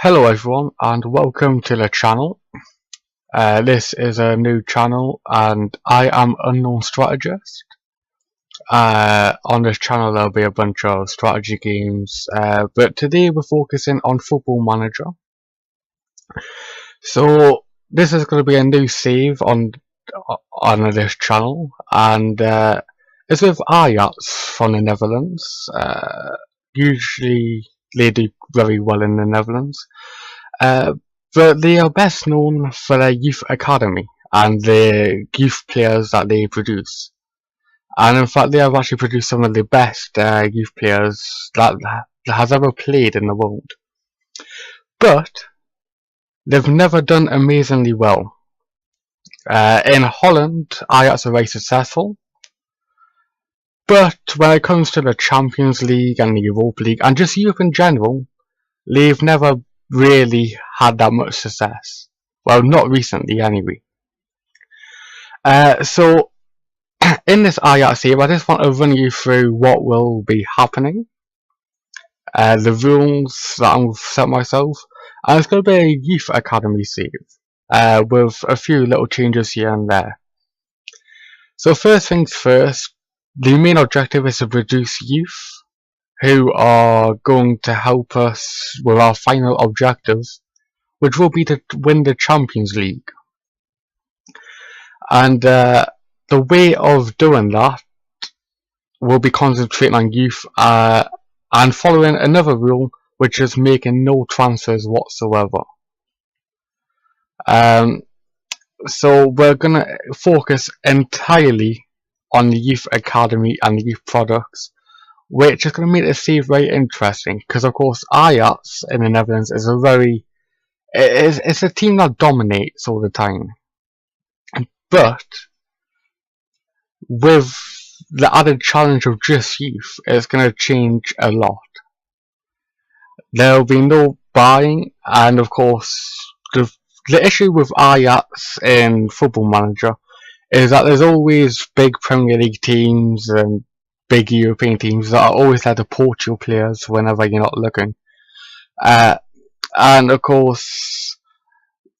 Hello everyone and welcome to the channel. This is a new channel and I am Unknown Strategist. On this channel there'll be a bunch of strategy games, but today we're focusing on Football Manager. So this is going to be a new save on this channel, and it's with Ajax from the Netherlands. Usually they do very well in the Netherlands. But they are best known for their youth academy and the youth players that they produce. And in fact, they have actually produced some of the best youth players that has ever played in the world. But they've never done amazingly well. In Holland, Ajax are very successful. But when it comes to the Champions League and the Europa League and just Europe in general, they've never really had that much success. Well, not recently anyway. So in this Ajax save, I just want to run you through what will be happening, the rules that I've set myself, and it's going to be a youth academy save with a few little changes here and there. So first things first, the main objective is to produce youth who are going to help us with our final objective, which will be to win the Champions League. And the way of doing that will be concentrating on youth and following another rule, which is making no transfers whatsoever. So we're going to focus entirely on the youth academy and the youth products, which is going to make this save very interesting, because of course Ajax in the Netherlands is it's a team that dominates all the time. But with the added challenge of just youth, it's going to change a lot. There will be no buying, and of course the issue with Ajax in Football Manager is that there's always big Premier League teams and big European teams that are always there to poach your players whenever you're not looking. And of course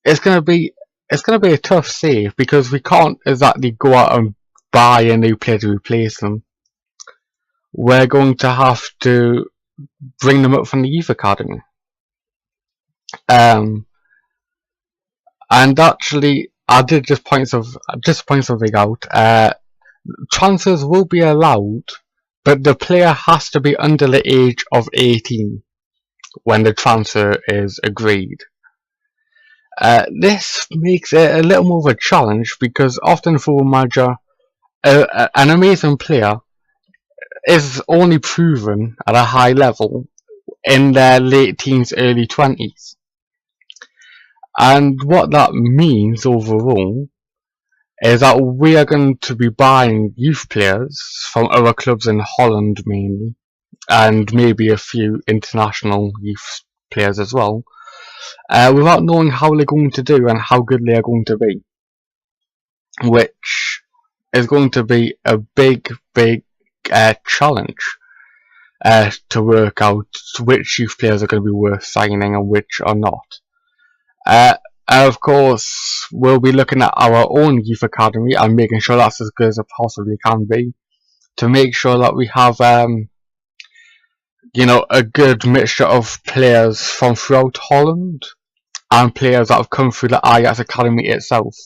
it's gonna be a tough save, because we can't exactly go out and buy a new player to replace them. We're going to have to bring them up from the youth academy. And actually I did just point something out. Transfers will be allowed, but the player has to be under the age of 18 when the transfer is agreed. This makes it a little more of a challenge, because often Football Manager, an amazing player is only proven at a high level in their late teens, early 20s. And what that means overall is that we are going to be buying youth players from other clubs in Holland mainly, and maybe a few international youth players as well, without knowing how they're going to do and how good they are going to be, which is going to be a big challenge to work out which youth players are going to be worth signing and which are not. Of course, we'll be looking at our own youth academy and making sure that's as good as it possibly can be, to make sure that we have a good mixture of players from throughout Holland and players that have come through the Ajax academy itself.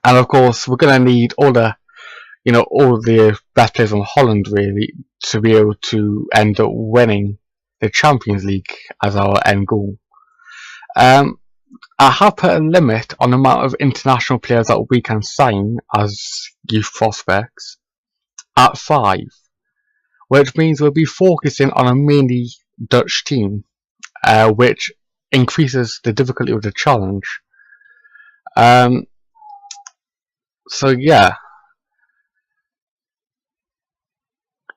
And of course, we're going to need all the best players from Holland really to be able to end up winning the Champions League as our end goal. I have put a limit on the amount of international players that we can sign as youth prospects at 5, which means we'll be focusing on a mainly Dutch team, which increases the difficulty of the challenge. So yeah,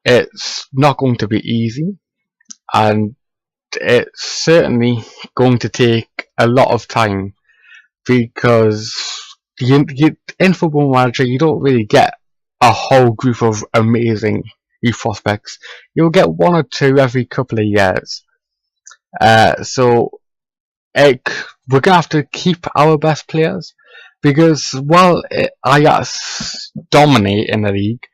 it's not going to be easy, and it's certainly going to take a lot of time, because in Football Manager you don't really get a whole group of amazing youth prospects. You'll get one or two every couple of years, So we're gonna have to keep our best players, because while Ajax dominate in the league,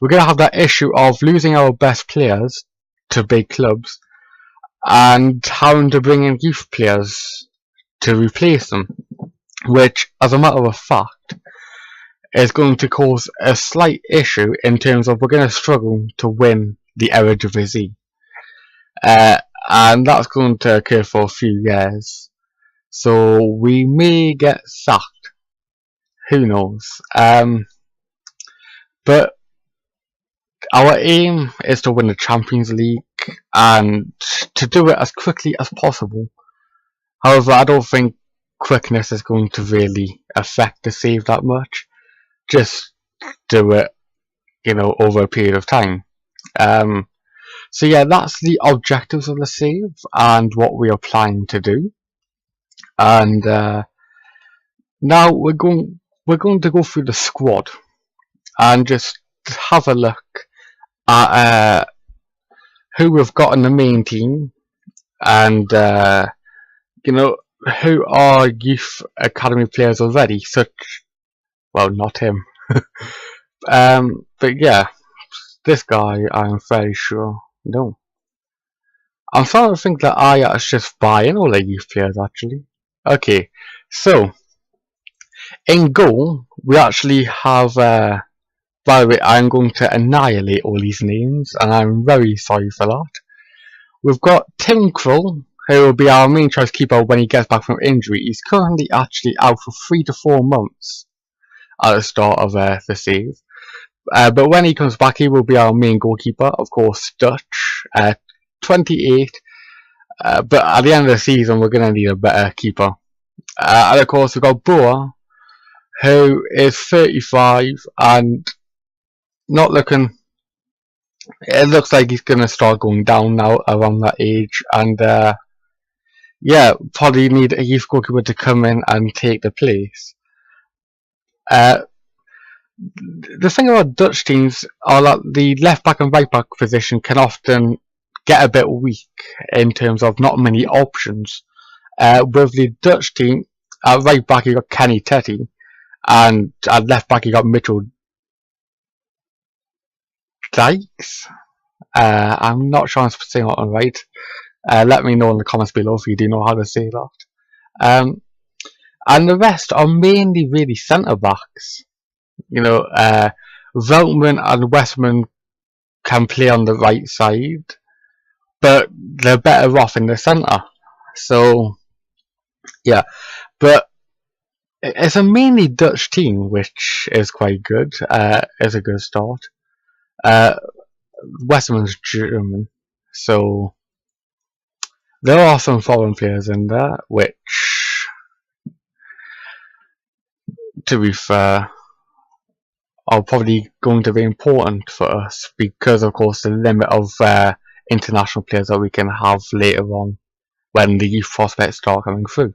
we're gonna have that issue of losing our best players to big clubs and having to bring in youth players to replace them, which, as a matter of fact, is going to cause a slight issue in terms of we're going to struggle to win the Eredivisie. And that's going to occur for a few years. So we may get sacked. Who knows? But our aim is to win the Champions League and to do it as quickly as possible. However, I don't think quickness is going to really affect the save that much. Just do it, over a period of time. So yeah, that's the objectives of the save and what we are planning to do. And now we're going to go through the squad and just have a look at who we've got in the main team, and who are youth academy players already. Well, not him. But yeah, this guy, I'm fairly sure. No. I'm starting to think that Ajax just buying all their youth players, actually. Okay, so in goal, we actually have. By the way, I'm going to annihilate all these names, and I'm very sorry for that. We've got Tim Krul, who will be our main choice keeper when he gets back from injury. He's currently actually out for 3 to 4 months at the start of the save. But when he comes back, he will be our main goalkeeper. Of course, Dutch, 28. But at the end of the season, we're going to need a better keeper. And of course, we've got Boa, who is 35 and not looking. It looks like he's going to start going down now around that age. And yeah, probably need a youth goalkeeper to come in and take the place. The thing about Dutch teams are that the left back and right back position can often get a bit weak in terms of not many options. With the Dutch team, at right back you got Kenny Tetty, and at left back you got Mitchell Dykes. I'm not sure I'm saying that right. Let me know in the comments below if you do know how to say that. And the rest are mainly really centre backs. Veltman and Westman can play on the right side, but they're better off in the centre. So, yeah. But it's a mainly Dutch team, which is quite good. It's a good start. Westman's German, so there are some foreign players in there, which, to be fair, are probably going to be important for us because, of course, the limit of international players that we can have later on when the youth prospects start coming through.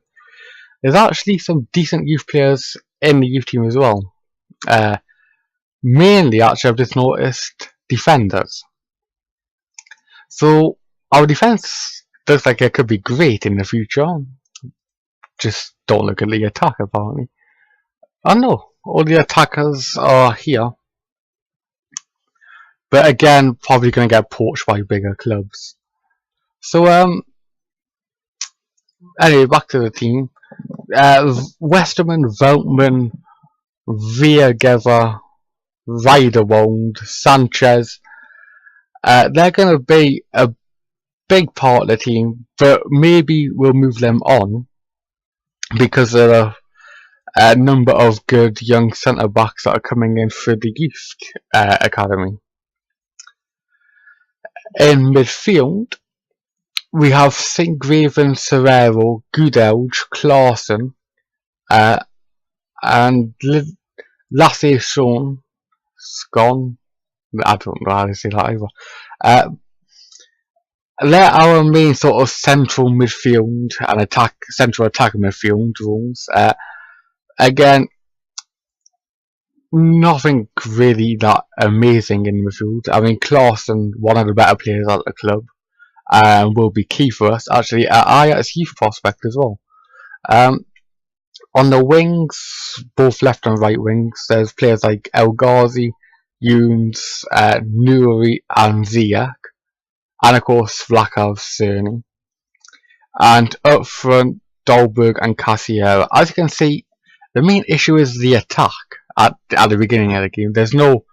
There's actually some decent youth players in the youth team as well. Mainly, actually, I've just noticed defenders. So our defense looks like it could be great in the future. Just don't look at the attack, apparently. Oh no, all the attackers are here. But again, probably going to get poached by bigger clubs. So anyway, back to the team. Westerman, Veltman, Viergever, Riederwald, Sanchez. They're going to be a big part of the team, but maybe we'll move them on because there are a number of good young centre backs that are coming in through the youth academy. In midfield, we have Singgraven, Serrero, Gudelj, Claesson, and Lasse Scon. I don't know how to say that either. They're our main sort of central midfield and central attack midfield roles. Again, nothing really that amazing in midfield. I mean, Claesson, one of the better players at the club, will be key for us. Actually, Ajax youth prospect as well. On the wings, both left and right wings, there's players like El Ghazi, Younes, Nouri and Ziyech, and of course Vlakov Cerny. And up front, Dolberg and Casiero. As you can see, the main issue is the attack at the beginning of the game. There's no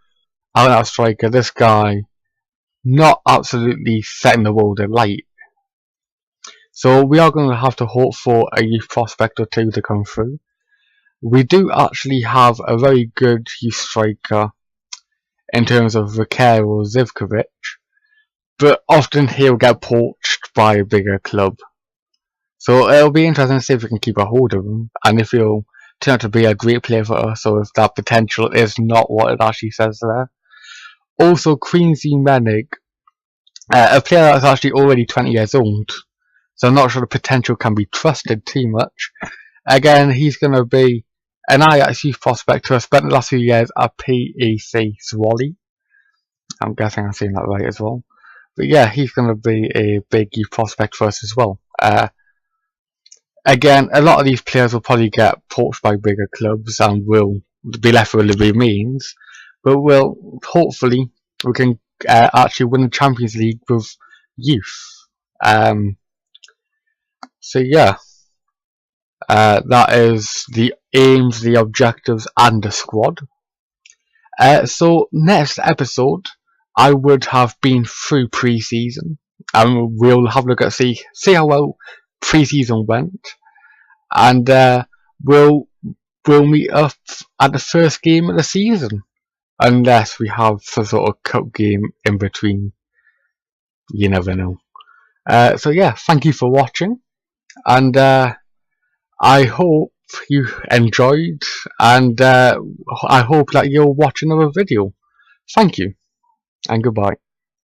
out-and-out striker. This guy not absolutely setting the world alight. So we are going to have to hope for a youth prospect or two to come through. We do actually have a very good youth striker in terms of Vaquero Zivkovic, but often he'll get poached by a bigger club. So it'll be interesting to see if we can keep a hold of him, and if he'll turn out to be a great player for us, or if that potential is not what it actually says there. Also, Quincy Menig, a player that's actually already 20 years old, so I'm not sure the potential can be trusted too much. Again, he's going to be an Ajax youth prospect who has spent the last few years at PEC Zwolle. I'm guessing I'm saying that right as well. But yeah, he's going to be a big youth prospect for us as well. Again, a lot of these players will probably get poached by bigger clubs and will be left with the means. But hopefully we can actually win the Champions League with youth. So yeah, that is the aims, the objectives, and the squad. So next episode, I would have been through pre-season, and we'll have a look at see how well pre-season went, and we'll meet up at the first game of the season, unless we have some sort of cup game in between. You never know. So yeah, thank you for watching, and I hope you enjoyed, and I hope that you'll watch another video. Thank you, and goodbye.